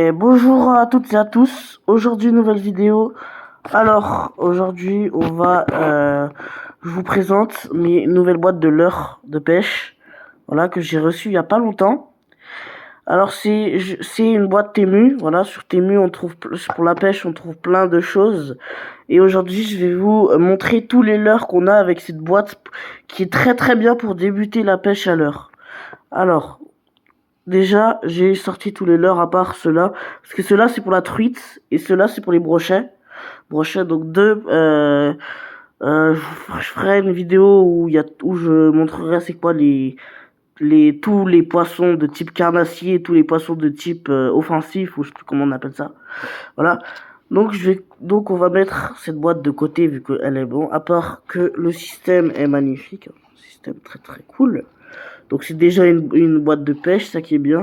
Et bonjour à toutes et à tous. Aujourd'hui, nouvelle vidéo. Alors, aujourd'hui, je vous présente mes nouvelles boîtes de leurre de pêche. Voilà, que j'ai reçues il y a pas longtemps. Alors, c'est une boîte Temu. Voilà, sur Temu, pour la pêche, on trouve plein de choses. Et aujourd'hui, je vais vous montrer tous les leurres qu'on a avec cette boîte qui est très très bien pour débuter la pêche à leurre. Alors, déjà, j'ai sorti tous les leurres à part ceux-là. Parce que ceux-là, c'est pour la truite. Et ceux-là, c'est pour les brochets. Brochets, donc deux. Je ferai une vidéo où je montrerai c'est quoi tous les poissons de type carnassier et tous les poissons de type offensif, ou je sais plus comment on appelle ça. Voilà. Donc on va mettre cette boîte de côté vu qu'elle est bon. À part que le système est magnifique. Un système très très cool. Donc c'est déjà une boîte de pêche, ça qui est bien.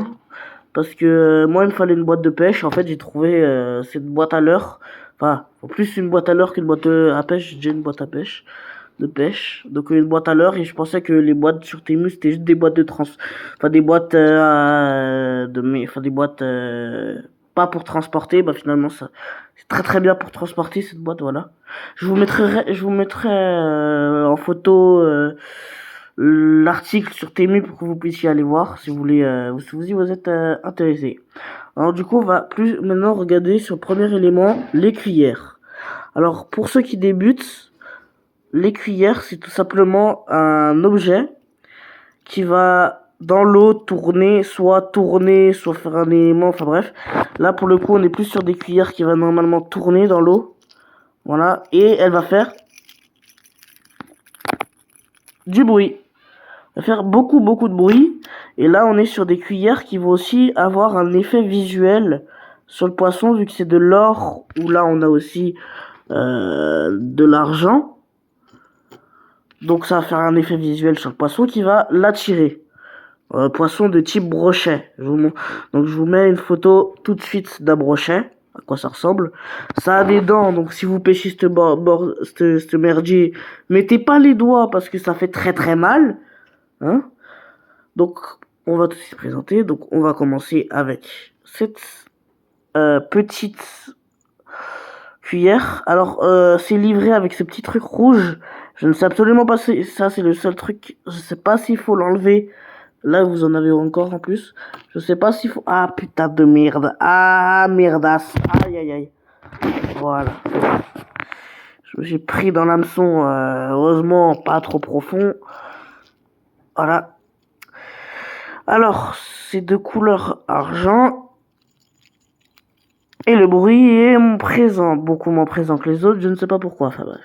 Parce que moi, il me fallait une boîte de pêche. En fait, j'ai trouvé cette boîte à leurre. Enfin, en plus une boîte à leurre qu'une boîte à pêche. J'ai déjà une boîte à pêche. De pêche. Donc une boîte à leurre. Et je pensais que les boîtes sur Temu, c'était juste des boîtes de Enfin, des boîtes Enfin, des boîtes pas pour transporter. Bah finalement, ça c'est très très bien pour transporter cette boîte, voilà. Je vous mettrai en photo l'article sur Temu pour que vous puissiez aller voir si vous voulez, si vous êtes intéressé. Alors du coup, on va plus maintenant regarder sur le premier élément, les cuillères. Alors pour ceux qui débutent, les cuillères, c'est tout simplement un objet qui va dans l'eau tourner, soit faire un élément, enfin bref. Là pour le coup, on est plus sur des cuillères qui vont normalement tourner dans l'eau. Voilà, et elle va faire du bruit. Va faire beaucoup de bruit. Et là, on est sur des cuillères qui vont aussi avoir un effet visuel sur le poisson, vu que c'est de l'or, où là, on a aussi de l'argent. Donc, ça va faire un effet visuel sur le poisson qui va l'attirer. Poisson de type brochet. Donc, je vous mets une photo tout de suite d'un brochet. À quoi ça ressemble. Ça a des dents, donc si vous pêchez ce merdier, mettez pas les doigts parce que ça fait très très mal. Hein? Donc, on va tout de suite présenter. Donc, on va commencer avec cette petite cuillère. Alors, c'est livré avec ce petit truc rouge. Je ne sais absolument pas si ça, c'est le seul truc. Je sais pas s'il faut l'enlever. Là, vous en avez encore en plus. Je sais pas s'il faut... Ah, putain de merde. Ah, merdasse. Aïe, aïe, aïe. Voilà. J'ai pris dans l'hameçon, heureusement, pas trop profond. Voilà. Alors, c'est de couleur argent. Et le bruit est présent, beaucoup moins présent que les autres, je ne sais pas pourquoi, enfin bref.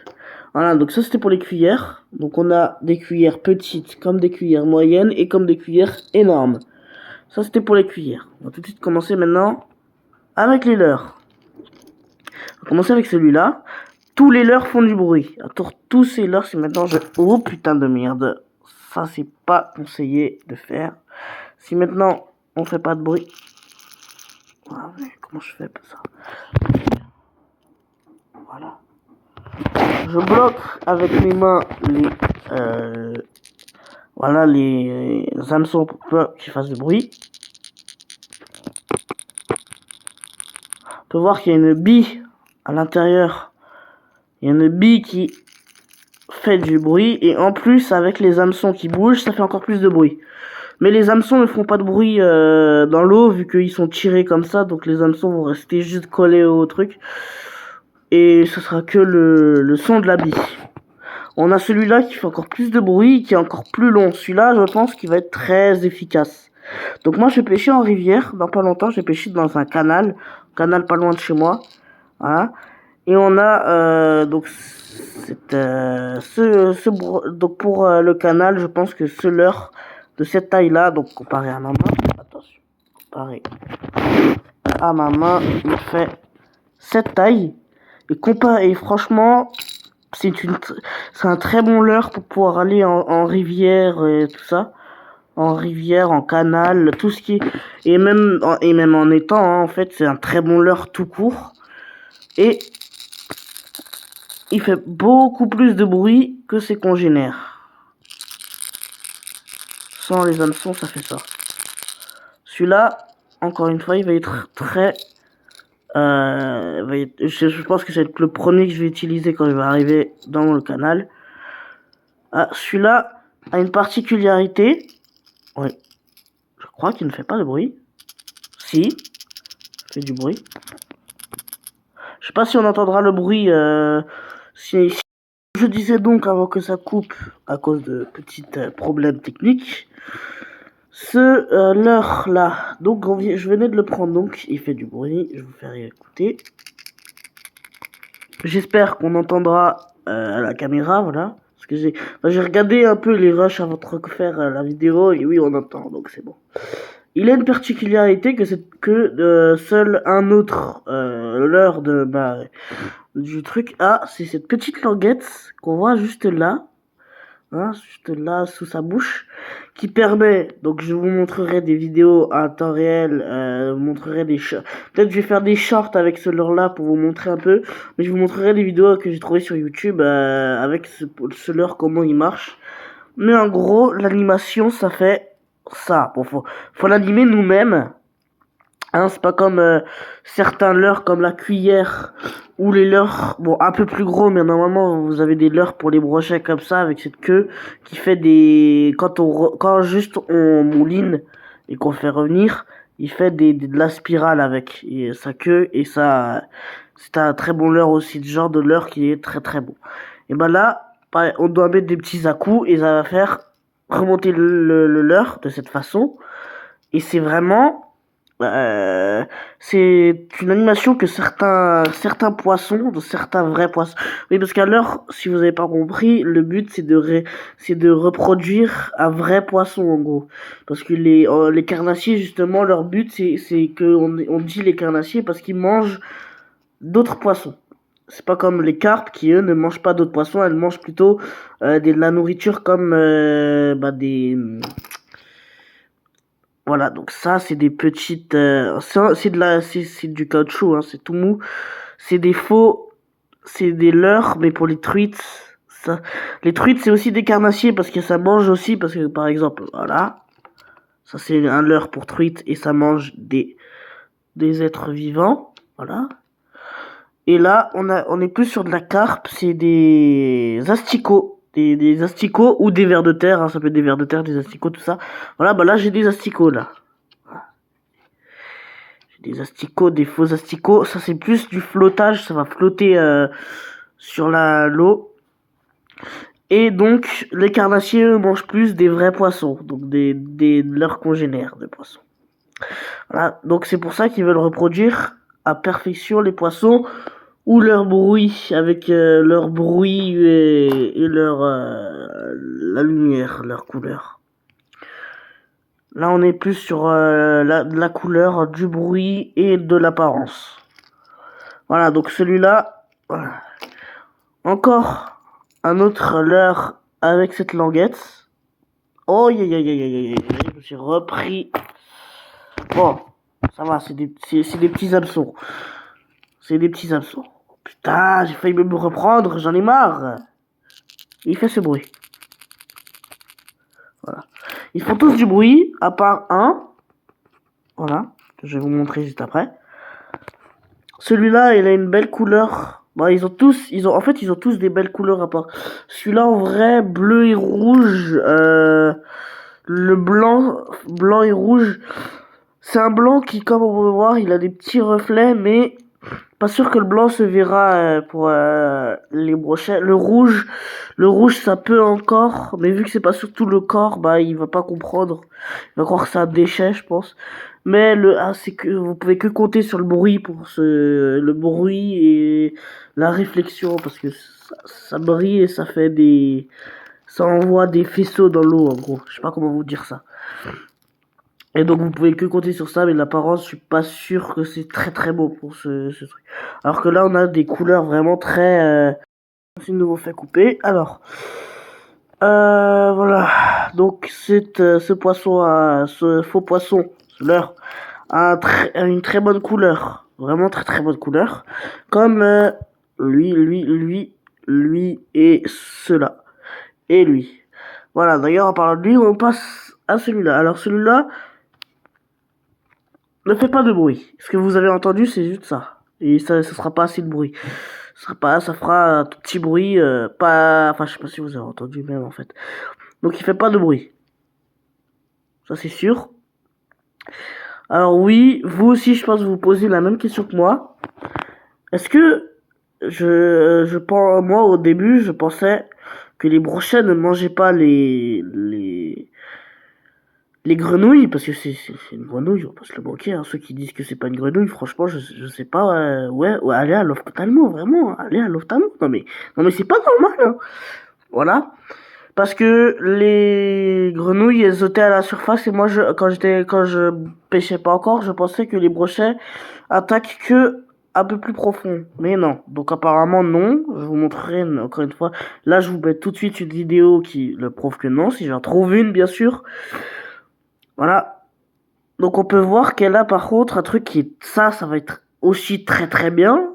Voilà, donc ça c'était pour les cuillères. Donc on a des cuillères petites, comme des cuillères moyennes, et comme des cuillères énormes. Ça c'était pour les cuillères. On va tout de suite commencer maintenant avec les leurres. On va commencer avec celui-là. Tous les leurres font du bruit. Alors, tous ces leurres, c'est maintenant... Oh putain de merde. Ça c'est pas conseillé de faire. Si maintenant on fait pas de bruit... Ah, mais comment je fais pour ça? Voilà. Je bloque avec mes mains les hameçons pour pas qu'ils fassent du bruit. On peut voir qu'il y a une bille à l'intérieur. Il y a une bille qui fait du bruit. Et en plus, avec les hameçons qui bougent, ça fait encore plus de bruit. Mais les hameçons ne font pas de bruit dans l'eau, vu qu'ils sont tirés comme ça. Donc les hameçons vont rester juste collés au truc. Et ce sera que le son de la bille. On a celui-là qui fait encore plus de bruit, qui est encore plus long. Celui-là, je pense qu'il va être très efficace. Donc moi, je vais pêcher en rivière. Dans pas longtemps, je vais pêcher dans un canal. Canal pas loin de chez moi. Voilà. Et on a donc donc pour le canal, je pense que ce leurre de cette taille-là, donc comparé à ma main, attention, comparé à ma main, il fait cette taille. Et franchement, c'est un très bon leurre pour pouvoir aller en rivière et tout ça. En rivière, en canal, tout ce qui est... Et même en étang, hein, en fait, c'est un très bon leurre tout court. Et il fait beaucoup plus de bruit que ses congénères. Sans les hameçons, ça fait ça. Celui-là, encore une fois, il va être très Je pense que c'est le premier que je vais utiliser quand je vais arriver dans le canal. Ah, celui-là a une particularité. Oui, je crois qu'il ne fait pas de bruit. Si, il fait du bruit. Je sais pas si on entendra le bruit. Si je disais donc avant que ça coupe à cause de petits problèmes techniques. Leurre là, donc je venais de le prendre, donc il fait du bruit. Je vais vous faire écouter. J'espère qu'on entendra à la caméra, voilà. Parce que j'ai regardé un peu les rushs avant de faire la vidéo et oui, on entend, donc c'est bon. Il a une particularité que c'est que seul un autre leurre du truc c'est cette petite languette qu'on voit juste là. Hein, juste là sous sa bouche, qui permet, donc je vous montrerai des vidéos à temps réel, montrerai peut-être je vais faire des shorts avec ce leurre là pour vous montrer un peu, mais je vous montrerai des vidéos que j'ai trouvées sur YouTube avec ce leurre, comment il marche. Mais en gros, l'animation ça fait ça. Bon, faut l'animer nous-mêmes. Hein, c'est pas comme certains leurres comme la cuillère ou les leurres, bon un peu plus gros, mais normalement vous avez des leurres pour les brochets comme ça avec cette queue qui fait des quand juste on mouline et qu'on fait revenir, il fait de la spirale avec sa queue et ça c'est un très bon leurre aussi, de genre de leurre qui est très très bon. Et ben là, on doit mettre des petits à-coups et ça va faire remonter le leurre de cette façon et c'est vraiment c'est une animation que certains poissons, certains vrais poissons. Oui, parce qu'à l'heure, si vous n'avez pas compris, le but c'est de reproduire un vrai poisson en gros. Parce que les carnassiers justement, leur but c'est que on dit les carnassiers parce qu'ils mangent d'autres poissons. C'est pas comme les carpes qui eux ne mangent pas d'autres poissons, elles mangent plutôt de la nourriture comme des voilà, donc ça c'est des petites c'est du caoutchouc, hein, c'est tout mou. C'est des leurres, mais pour les truites, les truites c'est aussi des carnassiers parce que ça mange aussi, parce que par exemple, voilà, ça c'est un leurre pour truite et ça mange des êtres vivants, voilà. Et là, on est plus sur de la carpe, c'est des asticots. Des asticots ou des vers de terre, hein, ça peut être des vers de terre, des asticots, tout ça. Voilà, bah là j'ai des asticots là. J'ai des asticots, des faux asticots. Ça c'est plus du flottage, ça va flotter sur l'eau. Et donc les carnassiers eux, mangent plus des vrais poissons, donc leurs congénères de poissons. Voilà, donc c'est pour ça qu'ils veulent reproduire à perfection les poissons ou leur bruit avec leur bruit et leur la lumière, leur couleur. Là, on est plus sur la couleur, du bruit et de l'apparence. Voilà, donc celui-là, voilà. Encore un autre leurre avec cette languette. Oh, je me suis repris. Bon, ça va, c'est des petits hameçons. C'est des petits hameçons. Putain, j'ai failli me reprendre, j'en ai marre. Il fait ce bruit. Voilà. Ils font tous du bruit, à part un. Voilà, que je vais vous montrer juste après. Celui-là, il a une belle couleur. Bon, en fait, ils ont tous des belles couleurs à part. Celui-là, en vrai, bleu et rouge. Le blanc et rouge. C'est un blanc qui, comme on peut voir, il a des petits reflets, mais pas sûr que le blanc se verra pour les brochets. Le rouge, ça peut encore, mais vu que c'est pas sur tout le corps, bah il va pas comprendre. Il va croire que c'est un déchet, je pense. Mais c'est que vous pouvez que compter sur le bruit pour le bruit et la réflexion parce que ça brille et ça envoie des faisceaux dans l'eau en gros. Je sais pas comment vous dire ça. Et donc vous pouvez que compter sur ça, mais l'apparence, je suis pas sûr que c'est très très beau pour ce truc. Alors que là, on a des couleurs vraiment très... C'est nouveau fait couper. Alors, voilà. Donc ce poisson, ce faux poisson, ce leurre, a une très bonne couleur. Vraiment très très bonne couleur. Comme lui et cela. Et lui. Voilà, d'ailleurs, en parlant de lui, on passe à celui-là. Alors celui-là... Ne fait pas de bruit. Ce que vous avez entendu, c'est juste ça. Et ça sera pas assez de bruit. Ça fera un tout petit bruit, enfin je sais pas si vous avez entendu même en fait. Donc il fait pas de bruit. Ça c'est sûr. Alors oui, vous aussi je pense que vous posez la même question que moi. Est-ce que je pense, moi au début je pensais que les brochets ne mangeaient pas les grenouilles, parce que c'est une grenouille, on peut se le moquer, hein. Ceux qui disent que c'est pas une grenouille, franchement, je sais pas, ouais, allez à l'ophtalmo, vraiment, allez à l'ophtalmo. Non mais c'est pas normal, hein. Voilà. Parce que les grenouilles, elles sautaient à la surface, et moi, quand je pêchais pas encore, je pensais que les brochets attaquent que un peu plus profond. Mais non. Donc apparemment, non. Je vous montrerai encore une fois. Là, je vous mets tout de suite une vidéo qui le prouve que non, si j'en trouve une, bien sûr. Voilà. Donc on peut voir qu'elle a par contre un truc qui est... Ça va être aussi très très bien.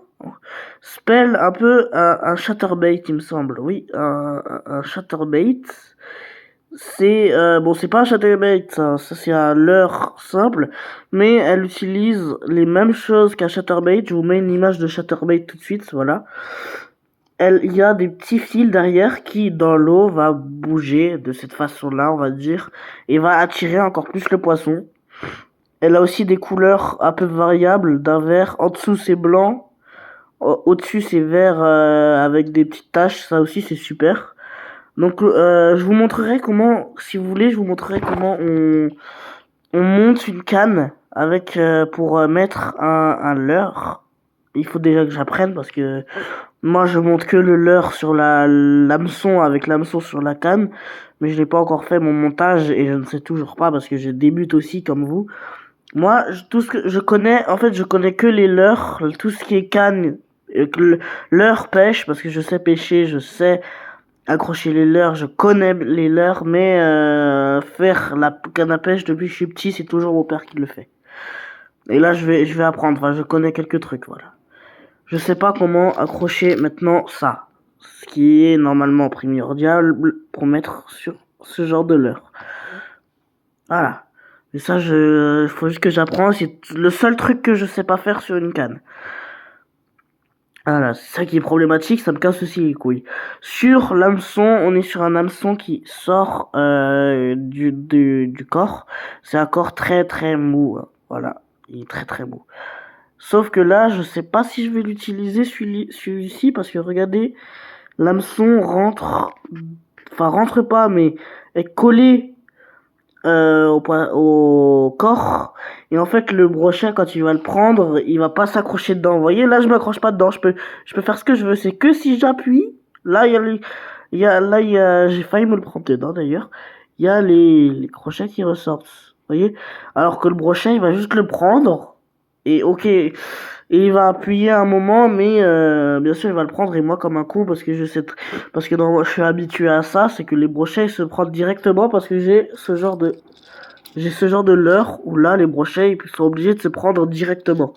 Spell un peu un chatterbait, il me semble. Oui, un chatterbait. C'est... bon, c'est pas un chatterbait, ça c'est un leurre simple. Mais elle utilise les mêmes choses qu'un chatterbait. Je vous mets une image de chatterbait tout de suite, voilà. Il y a des petits fils derrière qui, dans l'eau, va bouger de cette façon-là, on va dire. Et va attirer encore plus le poisson. Elle a aussi des couleurs un peu variables, d'un vert, en dessous c'est blanc, au-dessus c'est vert avec des petites taches, ça aussi c'est super. Donc je vous montrerai comment, si vous voulez, je vous montrerai comment on monte une canne avec pour mettre un leurre. Il faut déjà que j'apprenne parce que moi je monte que le leurre sur l'hameçon avec l'hameçon sur la canne, mais je n'ai pas encore fait mon montage et je ne sais toujours pas parce que je débute aussi comme vous. Moi, tout ce que je connais, en fait, je connais que les leurres, tout ce qui est canne, leurre pêche, parce que je sais pêcher, je sais accrocher les leurres, je connais les leurres, mais faire la canne à pêche depuis que je suis petit, c'est toujours mon père qui le fait. Et là, je vais apprendre, enfin, je connais quelques trucs, voilà. Je sais pas comment accrocher maintenant ça, ce qui est normalement primordial pour mettre sur ce genre de leurre. Voilà. Et ça, faut juste que j'apprends. C'est le seul truc que je sais pas faire sur une canne. Voilà, c'est ça qui est problématique, ça me casse aussi les couilles. Sur l'hameçon, on est sur un hameçon qui sort du corps. C'est un corps très très mou, hein. Voilà, il est très très mou. Sauf que là, je sais pas si je vais l'utiliser celui-ci parce que regardez, l'hameçon rentre pas, mais est collé au corps, et en fait le brochet quand tu vas le prendre il va pas s'accrocher dedans. Vous voyez, là je m'accroche pas dedans, je peux faire ce que je veux, c'est que si j'appuie là j'ai failli me le prendre dedans d'ailleurs, il y a les crochets qui ressortent, vous voyez, alors que le brochet il va juste le prendre et ok, et il va appuyer un moment, mais bien sûr il va le prendre, et moi comme un con, parce que je suis habitué à ça, c'est que les brochets ils se prennent directement, parce que j'ai ce genre de leurre où là les brochets ils sont obligés de se prendre directement.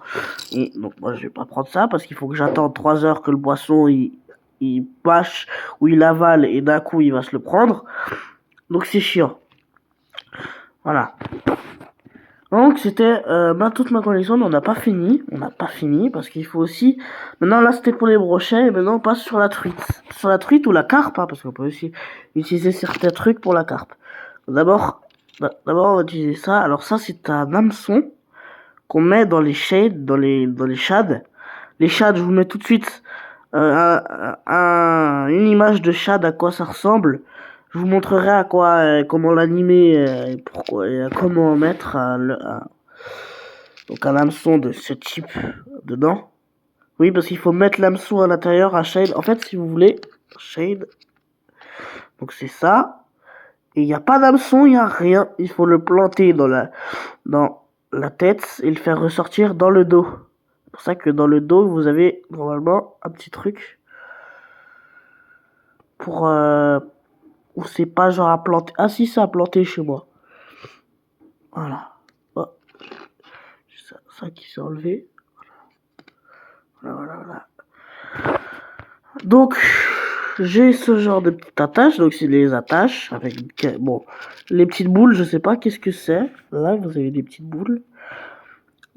Et donc moi je vais pas prendre ça parce qu'il faut que j'attende 3 heures que le poisson il pâche ou il avale, et d'un coup il va se le prendre. Donc c'est chiant. Voilà. Donc c'était toute ma collection, mais on n'a pas fini. On n'a pas fini parce qu'il faut aussi... Maintenant là c'était pour les brochets, et maintenant on passe sur la truite. Sur la truite ou la carpe, hein, parce qu'on peut aussi utiliser certains trucs pour la carpe. D'abord on va utiliser ça. Alors ça c'est un hameçon qu'on met dans les shades, dans les shades. Les shades, je vous mets tout de suite une image de shad, à quoi ça ressemble. Je vous montrerai à quoi, comment l'animer, et comment mettre donc un hameçon de ce type dedans. Oui, parce qu'il faut mettre l'hameçon à l'intérieur, à shade. En fait, si vous voulez, shade. Donc c'est ça. Et il n'y a pas d'hameçon, il n'y a rien. Il faut le planter dans la tête et le faire ressortir dans le dos. C'est pour ça que dans le dos, vous avez normalement un petit truc pour... ou c'est pas genre à planter. Ah si, c'est à planter chez moi. Voilà. Oh. Ça qui s'est enlevé. Voilà. Donc, j'ai ce genre de petites attaches. Donc, c'est les attaches avec... Bon, les petites boules, je sais pas qu'est-ce que c'est. Là, vous avez des petites boules.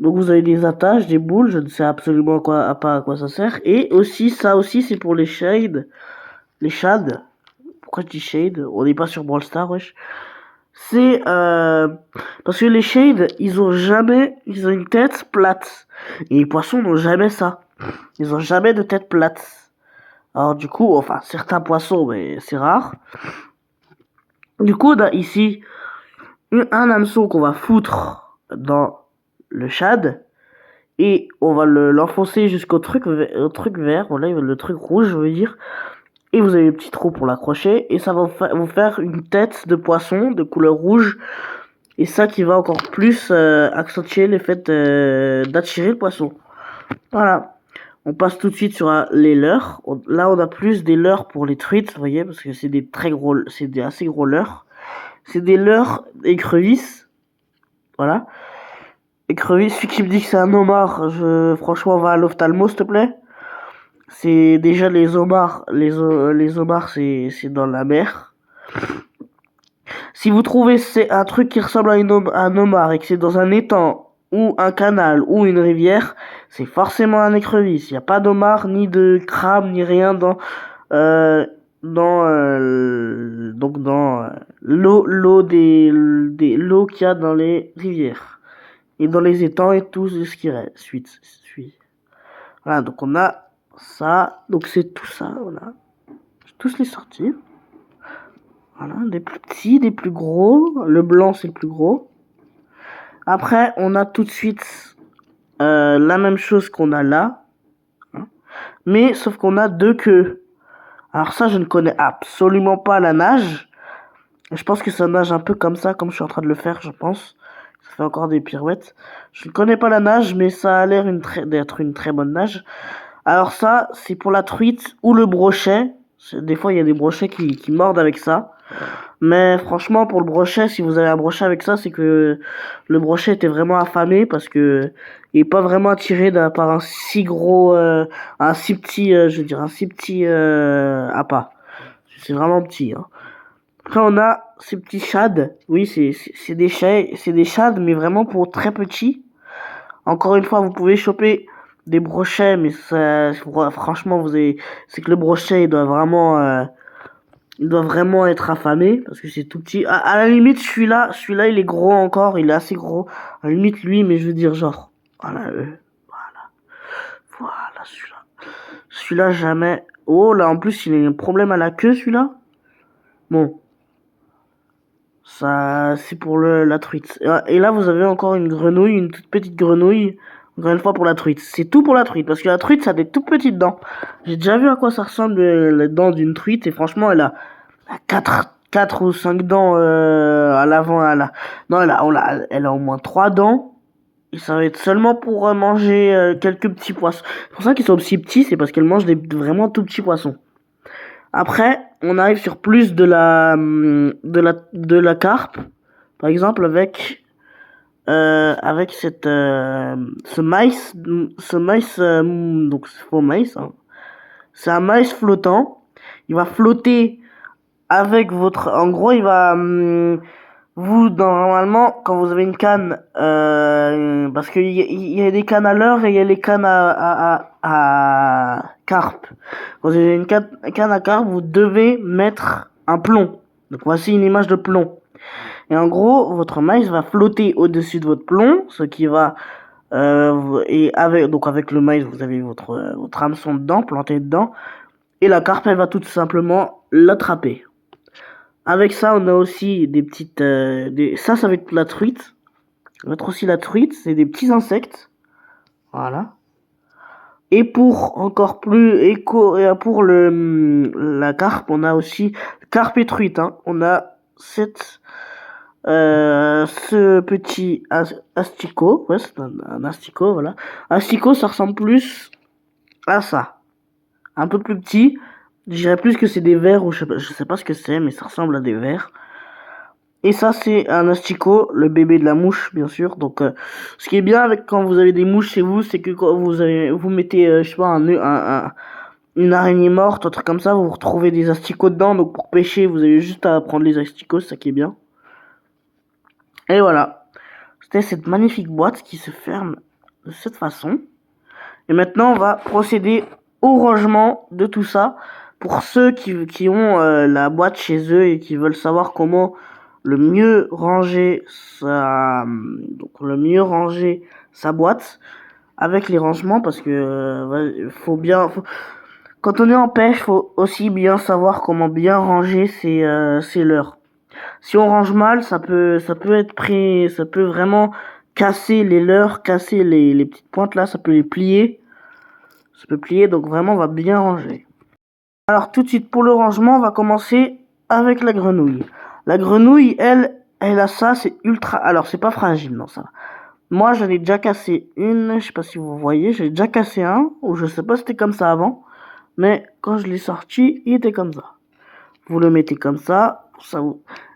Donc vous avez des attaches, des boules, je ne sais absolument pas à quoi ça sert. Et aussi, ça aussi, c'est pour les shades. Les shades. Pourquoi je dis shade? On n'est pas sur Brawl Stars, wesh. C'est parce que les shades, ils ont une tête plate. Et les poissons n'ont jamais ça. Ils ont jamais de tête plate. Alors du coup, enfin, certains poissons, mais c'est rare. Du coup, on a ici un hameçon qu'on va foutre dans le shad. Et on va l'enfoncer jusqu'au truc vert, voilà, le truc rouge, je veux dire. Et vous avez le petit trou pour l'accrocher. Et ça va vous faire une tête de poisson de couleur rouge. Et ça qui va encore plus accentuer l'effet d'attirer le poisson. Voilà. On passe tout de suite sur les leurres. Là, on a plus des leurres pour les truites, vous voyez, parce que c'est des assez gros leurres. C'est des leurres écrevisses. Voilà. Écrevisse, celui qui me dit que c'est un homard, franchement, va à l'ophtalmo, s'il te plaît. C'est déjà les homards. Les homards, c'est dans la mer. Si vous trouvez c'est un truc qui ressemble à un homard et que c'est dans un étang ou un canal ou une rivière, c'est forcément un écrevisse. Il n'y a pas d'homard, ni de crabe, ni rien dans l'eau qu'il y a dans les rivières et dans les étangs et tout ce qui reste. Suite. Voilà, donc on a ça. Donc c'est tout ça, voilà. Je tous les sortir. Voilà, des plus petits, des plus gros. Le blanc, c'est le plus gros. Après, on a tout de suite la même chose qu'on a là. Hein, mais sauf qu'on a deux queues. Alors ça, je ne connais absolument pas la nage. Je pense que ça nage un peu comme ça, comme je suis en train de le faire, je pense. Ça fait encore des pirouettes. Je ne connais pas la nage, mais ça a l'air d'être une très bonne nage. Alors ça, c'est pour la truite ou le brochet. Des fois, il y a des brochets qui mordent avec ça. Mais franchement, pour le brochet, si vous avez un brochet avec ça, c'est que le brochet était vraiment affamé parce que il est pas vraiment attiré par un si gros, un si petit, appât. C'est vraiment petit. Hein. Après, on a ces petits shads. Oui, c'est des shads, mais vraiment pour très petits. Encore une fois, vous pouvez choper des brochets, mais ça, franchement, c'est que le brochet, il doit vraiment être affamé parce que c'est tout petit. À la limite, celui-là, il est gros encore, il est assez gros. À la limite, lui, mais je veux dire, genre, voilà, celui-là. Celui-là, jamais. Oh, là, en plus, il a un problème à la queue, celui-là. Bon. Ça, c'est pour la truite. Et là, vous avez encore une grenouille, une toute petite grenouille. Encore une fois pour la truite. C'est tout pour la truite. Parce que la truite, ça a des toutes petites dents. J'ai déjà vu à quoi ça ressemble les dents d'une truite. Et franchement, elle a 4 ou 5 dents à l'avant. Non, elle a au moins 3 dents. Et ça va être seulement pour manger quelques petits poissons. C'est pour ça qu'ils sont aussi petits. C'est parce qu'elle mange vraiment tout petits poissons. Après, on arrive sur plus de la carpe, par exemple avec ce maïs, donc c'est faux maïs. Hein. C'est un maïs flottant. Il va flotter avec en gros, il va normalement quand vous avez une canne, parce qu'il y a des cannes à leurre et il y a les cannes à carpe. Quand vous avez une canne à carpe, vous devez mettre un plomb. Donc voici une image de plomb. Et en gros, votre maïs va flotter au-dessus de votre plomb, ce qui va avec le maïs, vous avez votre hameçon dedans, planté dedans, et la carpe elle va tout simplement l'attraper. Avec ça, on a aussi des petites ça va être la truite. On va être aussi la truite, c'est des petits insectes. Voilà. Et pour encore plus pour la carpe, on a aussi carpe et truite. Hein. On a ce petit asticot. Ouais, c'est un asticot, voilà. Asticot, ça ressemble plus à ça. Un peu plus petit. Je dirais plus que c'est des vers, ou je sais pas ce que c'est, mais ça ressemble à des vers. Et ça, c'est un asticot, le bébé de la mouche, bien sûr. Donc, ce qui est bien avec quand vous avez des mouches chez vous, c'est que quand vous mettez, je sais pas, une araignée morte, un truc comme ça, vous retrouvez des asticots dedans. Donc, pour pêcher, vous avez juste à prendre les asticots, c'est ça qui est bien. Et voilà. C'était cette magnifique boîte qui se ferme de cette façon. Et maintenant, on va procéder au rangement de tout ça. Pour ceux qui ont la boîte chez eux et qui veulent savoir comment le mieux ranger sa boîte avec les rangements, parce que quand on est en pêche, faut aussi bien savoir comment bien ranger ses leurres. Si on range mal, ça peut vraiment casser les leurres, casser les petites pointes là, ça peut les plier. Ça peut plier, donc vraiment on va bien ranger. Alors tout de suite pour le rangement, on va commencer avec la grenouille. La grenouille, elle a ça, c'est ultra... Alors c'est pas fragile, non ça. Moi j'en ai déjà cassé une, je sais pas si vous voyez, j'ai déjà cassé un, ou je sais pas si c'était comme ça avant. Mais quand je l'ai sorti, il était comme ça. Vous le mettez comme ça,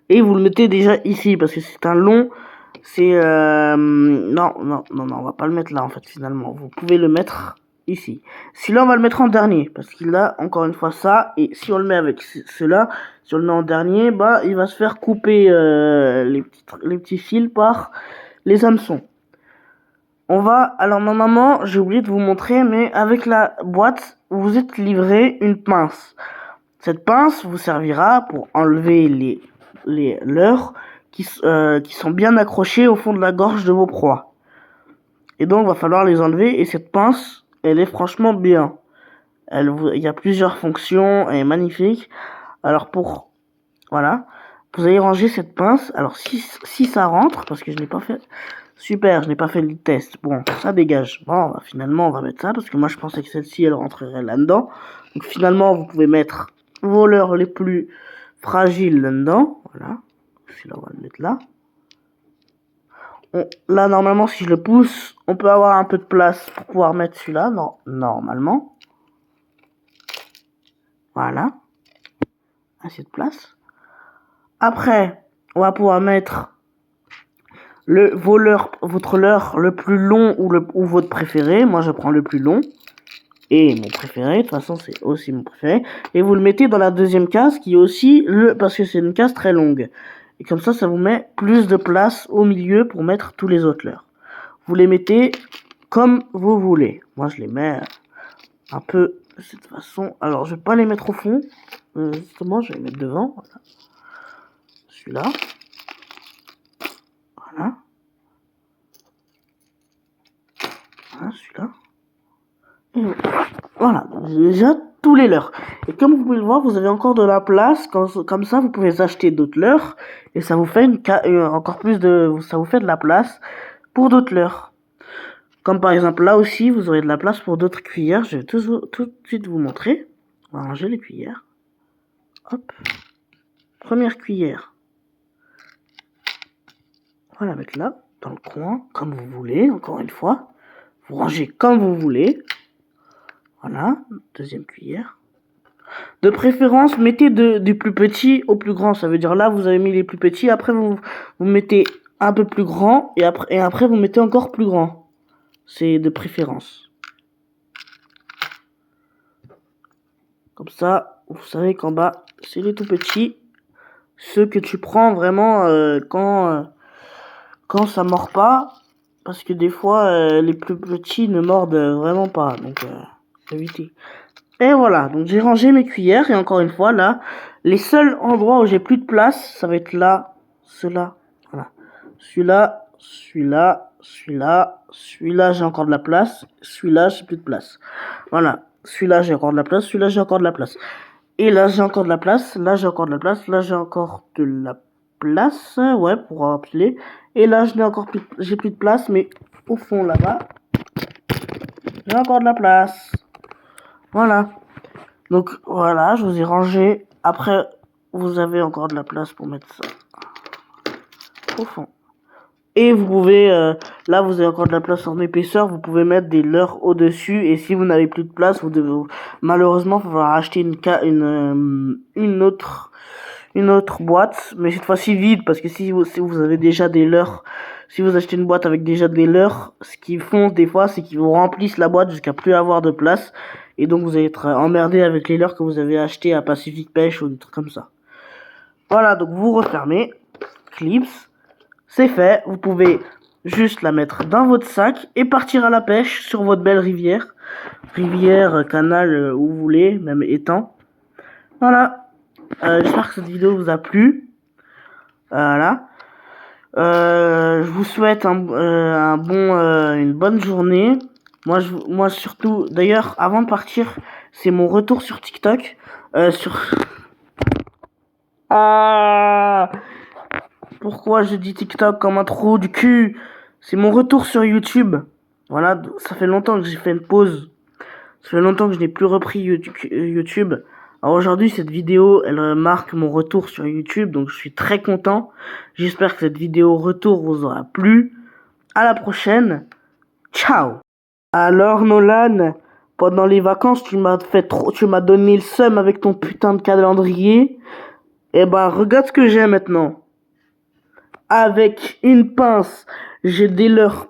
et vous le mettez déjà ici, parce que c'est un long... Non, on va pas le mettre là en fait finalement. Vous pouvez le mettre ici. Celui-là, on va le mettre en dernier, parce qu'il a encore une fois ça, et si on le met avec cela, si on le met en dernier, bah il va se faire couper les petits fils par les hameçons. Alors normalement, j'ai oublié de vous montrer, mais avec la boîte, vous êtes livré une pince. Cette pince vous servira pour enlever les leurres qui sont bien accrochés au fond de la gorge de vos proies. Et donc, il va falloir les enlever, et cette pince, elle est franchement bien. Il y a plusieurs fonctions, elle est magnifique. Alors voilà, vous allez ranger cette pince. Alors si ça rentre, parce que je n'ai pas fait, super, je n'ai pas fait le test. Bon, ça dégage. Bon, finalement, on va mettre ça, parce que moi je pensais que celle-ci, elle rentrerait là-dedans. Donc finalement, vous pouvez mettre vos leurres les plus fragiles là-dedans. Voilà, celui-là, on va le mettre là. Là, normalement, si je le pousse, on peut avoir un peu de place pour pouvoir mettre celui-là. Non, normalement. Voilà. Assez de place. Après, on va pouvoir mettre votre leurre le plus long ou votre préféré. Moi, je prends le plus long. Et mon préféré, de toute façon, c'est aussi mon préféré. Et vous le mettez dans la deuxième case, qui est aussi parce que c'est une case très longue. Et comme ça vous met plus de place au milieu pour mettre tous les autres leurres. Vous les mettez comme vous voulez. Moi, je les mets un peu de cette façon. Alors, je vais pas les mettre au fond. Justement, je vais les mettre devant. Voilà. Celui-là. Voilà. Voilà, celui-là. Voilà, déjà tous les leurres. Et comme vous pouvez le voir, vous avez encore de la place. Comme ça, vous pouvez acheter d'autres leurres. Et ça vous fait encore plus ça vous fait de la place pour d'autres leurres. Comme par exemple là aussi, vous aurez de la place pour d'autres cuillères. Je vais tout de suite vous montrer. On va ranger les cuillères. Hop. Première cuillère. On va la mettre là, dans le coin, comme vous voulez, encore une fois. Vous rangez comme vous voulez. Voilà, deuxième cuillère. De préférence, mettez du plus petit au plus grand. Ça veut dire là, vous avez mis les plus petits. Après, vous mettez un peu plus grand. Et après, vous mettez encore plus grand. C'est de préférence. Comme ça, vous savez qu'en bas, c'est les tout petits. Ceux que tu prends vraiment quand ça mord pas. Parce que des fois, les plus petits ne mordent vraiment pas. Donc, évitez. Et voilà, donc j'ai rangé mes cuillères. Et encore une fois, là, les seuls endroits où j'ai plus de place, ça va être là, ceux-là. Voilà. Celui-là, celui-là, celui-là, celui-là, j'ai encore de la place. Celui-là, j'ai plus de place. Voilà. Celui-là, j'ai encore de la place. Celui-là, j'ai encore de la place. Et là, j'ai encore de la place. Là, j'ai encore de la place. Là, j'ai encore de la place. Ouais, pour appeler. Et là, j'ai plus de place. Mais au fond, là-bas, j'ai encore de la place. Voilà. Donc, voilà, je vous ai rangé. Après, vous avez encore de la place pour mettre ça au fond. Et vous pouvez, là vous avez encore de la place en épaisseur, vous pouvez mettre des leurres au-dessus. Et si vous n'avez plus de place, vous devez malheureusement falloir acheter une autre boîte, mais cette fois-ci vide, parce que si vous avez déjà des leurres, si vous achetez une boîte avec déjà des leurres, ce qu'ils font des fois, c'est qu'ils vous remplissent la boîte jusqu'à plus avoir de place. Et donc vous allez être emmerdé avec les leurres que vous avez acheté à Pacific Pêche ou des trucs comme ça. Voilà, donc vous refermez. Clips. C'est fait. Vous pouvez juste la mettre dans votre sac et partir à la pêche sur votre belle rivière. Rivière, canal, où vous voulez, même étang. Voilà. J'espère que cette vidéo vous a plu. Voilà. Je vous souhaite une bonne journée. Moi surtout, d'ailleurs, avant de partir, c'est mon retour sur TikTok. Ah, pourquoi je dis TikTok comme un trou du cul? C'est mon retour sur YouTube. Voilà, ça fait longtemps que j'ai fait une pause. Ça fait longtemps que je n'ai plus repris YouTube. Alors aujourd'hui, cette vidéo, elle marque mon retour sur YouTube, donc je suis très content. J'espère que cette vidéo retour vous aura plu. À la prochaine. Ciao. Alors Nolan, pendant les vacances, tu m'as donné le seum avec ton putain de calendrier. Eh ben, regarde ce que j'ai maintenant. Avec une pince, j'ai des leurres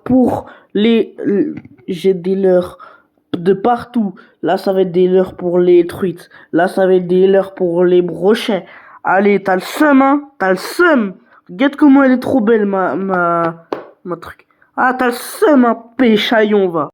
j'ai des leurres de partout. Là, ça va être des leurres pour les truites. Là, ça va être des leurres pour les brochets. Allez, t'as le seum, hein? T'as le seum. Regarde comment elle est trop belle, ma truc. Ah, t'as le seum, hein, péchaillon, va.